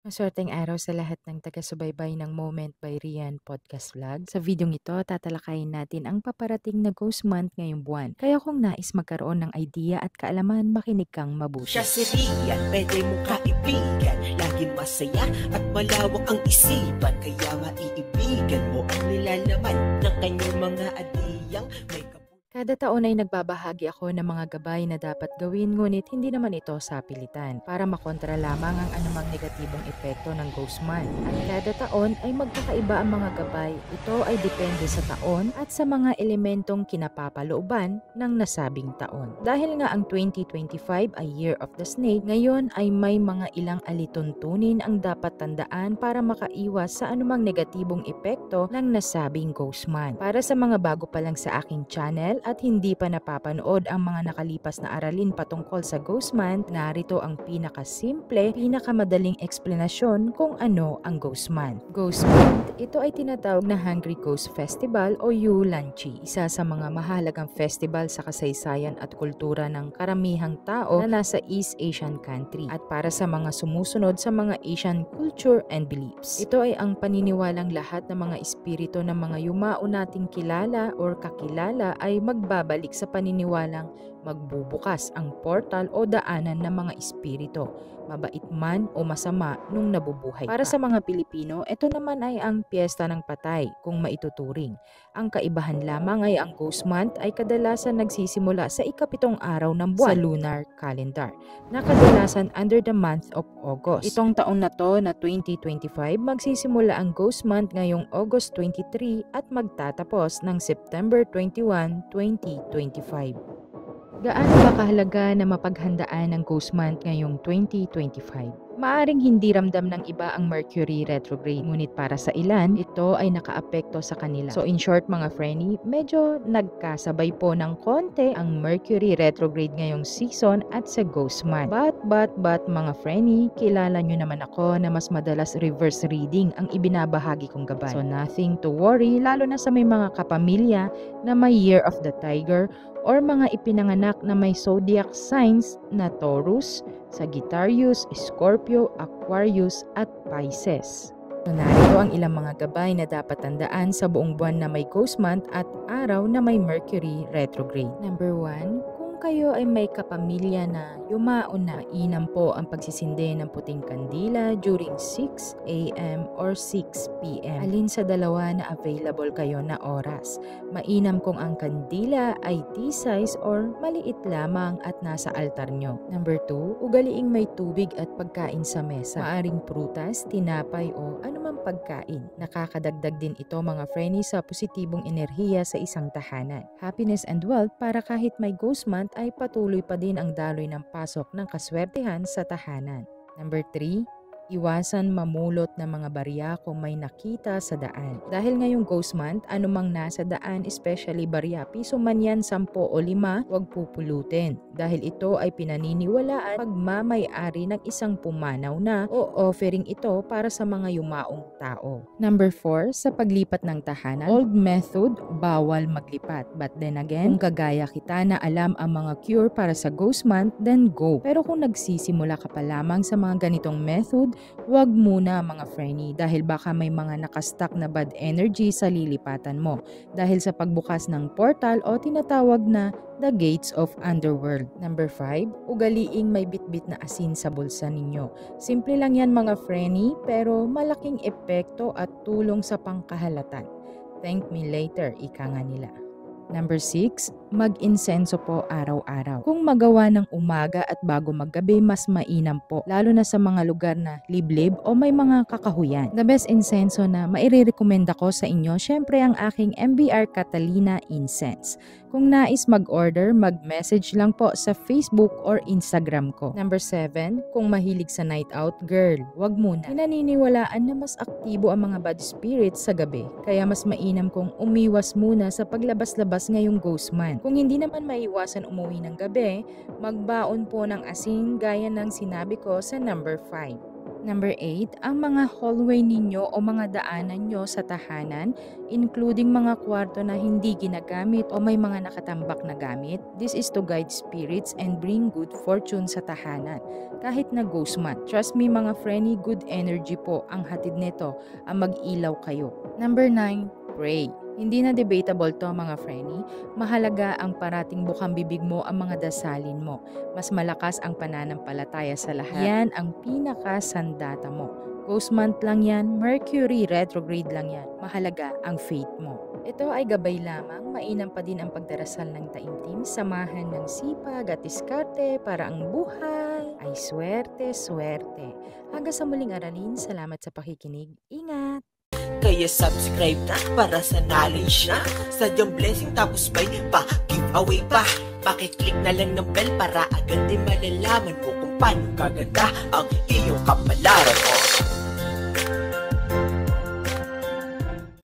Maswerteng araw sa lahat ng taga-subaybay ng Moment by Rian Podcast Vlog. Sa videong ito, tatalakayin natin ang paparating na Ghost Month ngayong buwan. Kaya kung nais magkaroon ng idea at kaalaman, makinig kang mabuti. Siya si Rian, pwede mong kaibigan. Laging masaya at malawak ang isipan. Kaya maiibigan mo ang nilalaman ng kanyang mga adiyang may Kada taon ay nagbabahagi ako ng mga gabay na dapat gawin, ngunit hindi naman ito sa pilitan para makontra lamang ang anumang negatibong epekto ng Ghost Month. At kada taon ay magkakaiba ang mga gabay. Ito ay depende sa taon at sa mga elementong kinapapalooban ng nasabing taon. Dahil nga ang 2025 ay Year of the Snake, ngayon ay may mga ilang alituntunin ang dapat tandaan para makaiwas sa anumang negatibong epekto ng nasabing Ghost Month. Para sa mga bago pa lang sa aking channel at hindi pa napapanood ang mga nakalipas na aralin patungkol sa Ghost Month, narito ang pinakasimple, pinakamadaling eksplanasyon kung ano ang Ghost Month. Ghost Month, ito ay tinatawag na Hungry Ghost Festival o Yulanchi, isa sa mga mahalagang festival sa kasaysayan at kultura ng karamihang tao na nasa East Asian country at para sa mga sumusunod sa mga Asian culture and beliefs. Ito ay ang paniniwalang lahat ng mga espiritu ng mga yumao nating kilala or kakilala ay magbabalik sa paniniwalang magbubukas ang portal o daanan ng mga espiritu, mabait man o masama nung nabubuhay pa. Para sa mga Pilipino, ito naman ay ang piyesta ng patay kung maituturing. Ang kaibahan lamang ay ang Ghost Month ay kadalasan nagsisimula sa ikapitong araw ng buwan sa lunar calendar, na kadalasan under the month of August. Itong taon na to na 2025, magsisimula ang Ghost Month ngayong August 23 at magtatapos ng September 21, 2025. Gaano ba kahalaga na mapaghandaan ang Ghost Month ngayong 2025? Maaring hindi ramdam ng iba ang Mercury retrograde, ngunit para sa ilan, ito ay nakaapekto sa kanila. So in short mga frenny, medyo nagkasabay po ng konti ang Mercury retrograde ngayong season at sa Ghost Month. But mga frenny, kilala nyo naman ako na mas madalas reverse reading ang ibinabahagi kong gabay. So nothing to worry, lalo na sa may mga kapamilya na may Year of the Tiger or mga ipinanganak na may zodiac signs na Taurus, Sagittarius, Scorpio, Aquarius at Pisces. So narito ang ilang mga gabay na dapat tandaan sa buong buwan na may Ghost Month at araw na may Mercury retrograde. Number 1, kung kayo ay may kapamilya na yumaon na, inam po ang pagsisindi ng puting kandila during 6 a.m. or 6 p.m. Alin sa dalawa na available kayo na oras. Mainam kung ang kandila ay tea-size or maliit lamang at nasa altar nyo. Number 2, ugaliing may tubig at pagkain sa mesa. Maaring prutas, tinapay o anumang pagkain. Nakakadagdag din ito mga frenny sa positibong enerhiya sa isang tahanan. Happiness and wealth para kahit may Ghost Month ay patuloy pa din ang daloy ng pasok ng kaswertehan sa tahanan. Number 3, iwasan mamulot ng mga barya kung may nakita sa daan. Dahil ngayong Ghost Month, anumang nasa daan, especially barya, piso man yan, 10 o 5, huwag pupulutin. Dahil ito ay pinaniniwalaan pagmamay-ari ng isang pumanaw na o offering ito para sa mga yumaong tao. Number 4, sa paglipat ng tahanan, old method, bawal maglipat. But then again, kung kagaya kita na alam ang mga cure para sa Ghost Month, then go. Pero kung nagsisimula ka pa lamang sa mga ganitong method, huwag muna mga frenny dahil baka may mga nakastock na bad energy sa lilipatan mo dahil sa pagbukas ng portal o tinatawag na the gates of underworld. Number 5, ugaliing may bitbit na asin sa bulsa ninyo. Simple lang yan mga frenny pero malaking epekto at tulong sa pangkahalatan. Thank me later, ika nga nila. Number 6, mag-insenso po araw-araw. Kung magawa ng umaga at bago maggabi, mas mainam po, lalo na sa mga lugar na liblib o may mga kakahuyan. The best insenso na maire-recommenda ko sa inyo, syempre ang aking MBR Catalina Incense. Kung nais mag-order, mag-message lang po sa Facebook or Instagram ko. Number 7, kung mahilig sa night out, girl, wag muna. Pinaniniwalaan na mas aktibo ang mga bad spirits sa gabi, kaya mas mainam kung umiwas muna sa paglabas-labas ngayong Ghost Month. Kung hindi naman maiwasan umuwi ng gabi, magbaon po ng asin gaya ng sinabi ko sa number 5. Number 8, ang mga hallway ninyo o mga daanan nyo sa tahanan, including mga kwarto na hindi ginagamit o may mga nakatambak na gamit. This is to guide spirits and bring good fortune sa tahanan. Kahit na ghost man, trust me mga friendly, good energy po ang hatid nito ang mag-ilaw kayo. Number 9, pray. Hindi na debatable to mga friendly. Mahalaga ang parating bukang bibig mo ang mga dasalin mo. Mas malakas ang pananampalataya sa lahat. Yan ang pinakasandata mo. Ghost month lang yan, Mercury retrograde lang yan. Mahalaga ang faith mo. Ito ay gabay lamang, mainam pa din ang pagdarasal ng taimtim, samahan ng sipag at diskarte para ang buhay ay swerte. Hanggang sa muling aralin, salamat sa pakikinig. Ingat! Kaya subscribe na para sa knowledge na sadyang blessing tapos may pa-giveaway pa. Pakiclick na lang ng bell para agad din malalaman mo kung paano kaganda ang iyong kapalaran.